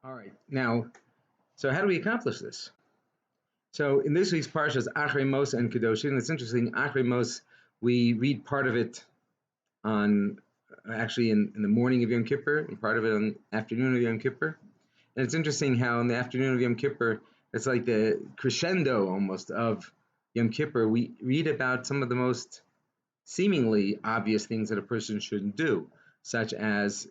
All right. Now, so how do we accomplish this? So in this week's parsha is Achrei Mos and Kedoshin. It's interesting. Achrei Mos, we read part of it on actually in the morning of Yom Kippur, and part of it on the afternoon of Yom Kippur. And it's interesting how in the afternoon of Yom Kippur, it's like the crescendo almost of Yom Kippur. We read about some of the most seemingly obvious things that a person shouldn't do, such as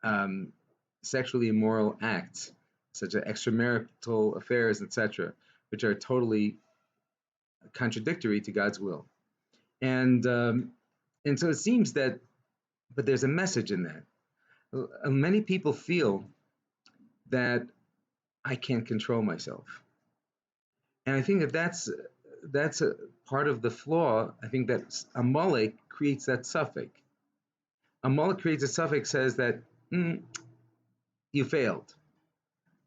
um, sexually immoral acts, such as extramarital affairs, etc., which are totally contradictory to God's will. And so it seems that, but there's a message in that. Many people feel that I can't control myself, and I think that that's a part of the flaw. I think that Amalek creates that suffix. Amalek creates a suffix says that you failed.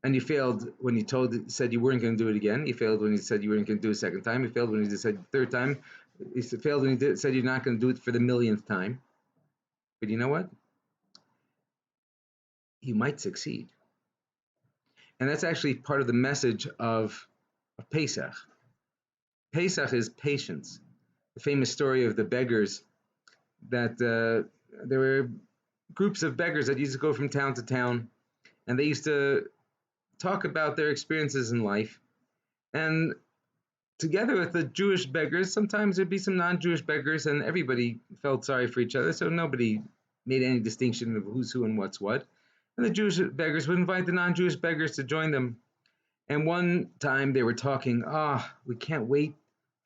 And you failed when you said you weren't going to do it again. You failed when you said you weren't going to do it a second time. You failed when you said the third time. You failed when you said you're not going to do it for the millionth time. But you know what? You might succeed. And that's actually part of the message of Pesach. Pesach is patience. The famous story of the beggars, that there were groups of beggars that used to go from town to town, and they used to talk about their experiences in life. And together with the Jewish beggars, sometimes there'd be some non-Jewish beggars, and everybody felt sorry for each other, so nobody made any distinction of who's who and what's what. And the Jewish beggars would invite the non-Jewish beggars to join them. And one time they were talking, we can't wait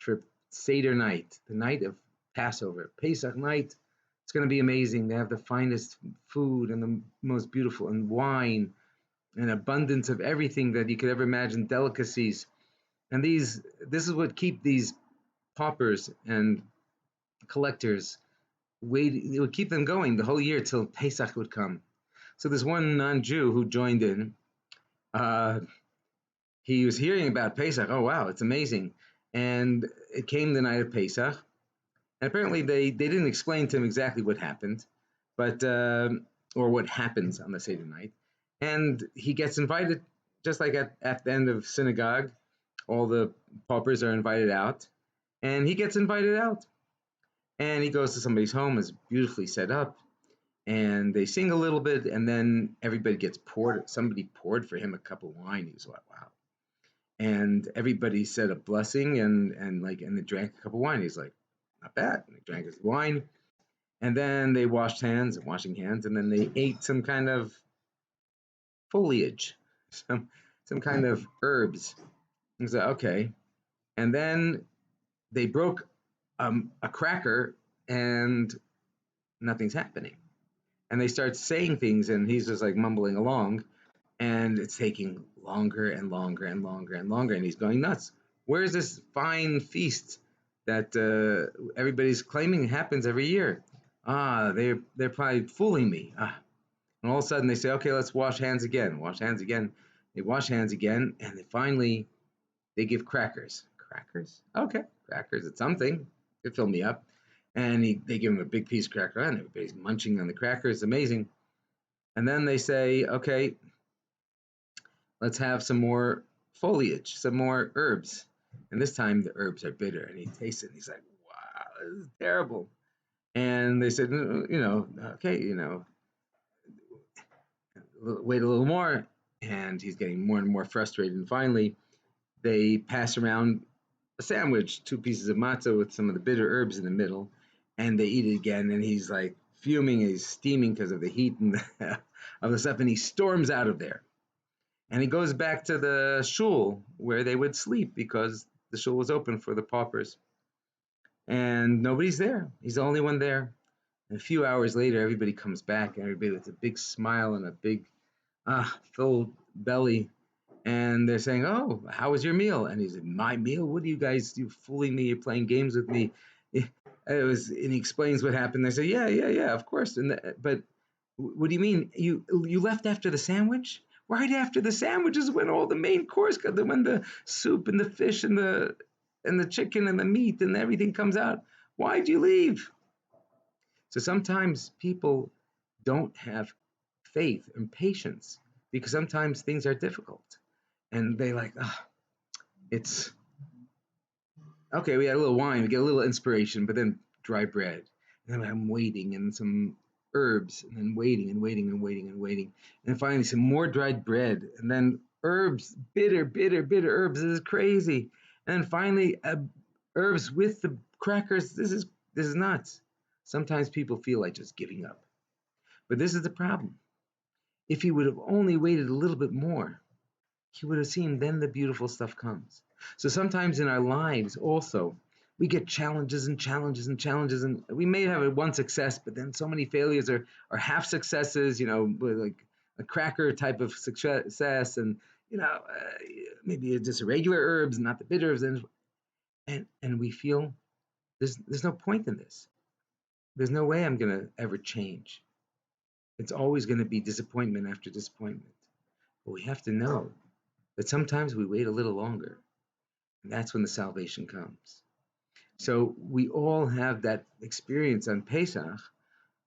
for Seder night, the night of Passover, Pesach night. It's going to be amazing. They have the finest food and the most beautiful, and wine, and abundance of everything that you could ever imagine, delicacies. And this is what keep these paupers and collectors waiting. It would keep them going the whole year till Pesach would come. So this one non-Jew who joined in, uh, he was hearing about Pesach. Oh wow, it's amazing! And it came the night of Pesach, and apparently they didn't explain to him exactly what happened, but or what happens on the Seder night. And he gets invited, just like at the end of synagogue, all the paupers are invited out, and he gets invited out. And he goes to somebody's home, it's beautifully set up, and they sing a little bit, and then everybody gets poured. Somebody poured for him a cup of wine. He was like, wow. And everybody said a blessing, and they drank a cup of wine. He's like, not bad. And they drank his wine, and then they washing hands, and then they ate some kind of foliage, some kind of herbs. He's like, okay. And then they broke a cracker, and nothing's happening. And they start saying things, and he's just like mumbling along, and it's taking longer and longer and longer and longer, and he's going nuts. Where's this fine feast that everybody's claiming happens every year? They're probably fooling me. And all of a sudden they say, okay, let's wash hands again. Wash hands again. They wash hands again, and they give crackers. Crackers? Okay, crackers. It's something. It fill me up. And they give him a big piece of cracker, and everybody's munching on the cracker. It's amazing. And then they say, okay, let's have some more foliage, some more herbs. And this time the herbs are bitter, and he tastes it, and he's like, wow, this is terrible. And they said, okay, wait a little more. And he's getting more and more frustrated. And finally, they pass around a sandwich, two pieces of matzah with some of the bitter herbs in the middle, and they eat it again. And he's like fuming, and he's steaming because of the heat and of the stuff. And he storms out of there. And he goes back to the shul where they would sleep, because the shul was open for the paupers. And nobody's there. He's the only one there. And a few hours later, everybody comes back, and everybody with a big smile and a big, full belly. And they're saying, oh, how was your meal? And he's like, my meal? What are you guys, you fooling me? You're playing games with me. And he explains what happened. They say, yeah, of course. But what do you mean? You left after the sandwich? Right after the sandwich is when all the main course, when the soup and the fish and the chicken and the meat and everything comes out. Why'd you leave? So sometimes people don't have faith and patience, because sometimes things are difficult, and they like, it's okay. We had a little wine, we get a little inspiration, but then dry bread, and then I'm waiting, and some herbs, and then waiting and waiting and waiting and waiting, and then finally some more dried bread, and then herbs, bitter, bitter, bitter herbs. This is crazy, and then finally herbs with the crackers. This is nuts. Sometimes people feel like just giving up, but this is the problem. If he would have only waited a little bit more, he would have seen then the beautiful stuff comes. So sometimes in our lives also, we get challenges and challenges and challenges, and we may have a one success, but then so many failures are half successes, like a cracker type of success, and maybe just regular herbs, not the bitter herbs, and we feel there's no point in this. There's no way I'm gonna ever change. It's always gonna be disappointment after disappointment. But we have to know that sometimes we wait a little longer, and that's when the salvation comes. So we all have that experience on Pesach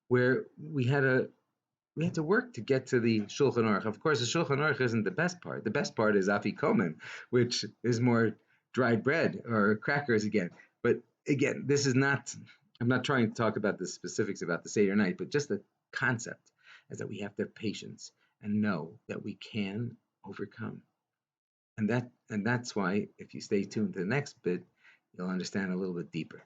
where we had to work to get to the Shulchan Aruch. Of course, the Shulchan Aruch isn't the best part. The best part is Afikomen, which is more dried bread or crackers again. But again, this is not. I'm not trying to talk about the specifics about the Seder night, but just the concept is that we have to have patience and know that we can overcome. And that's why if you stay tuned to the next bit, you'll understand a little bit deeper.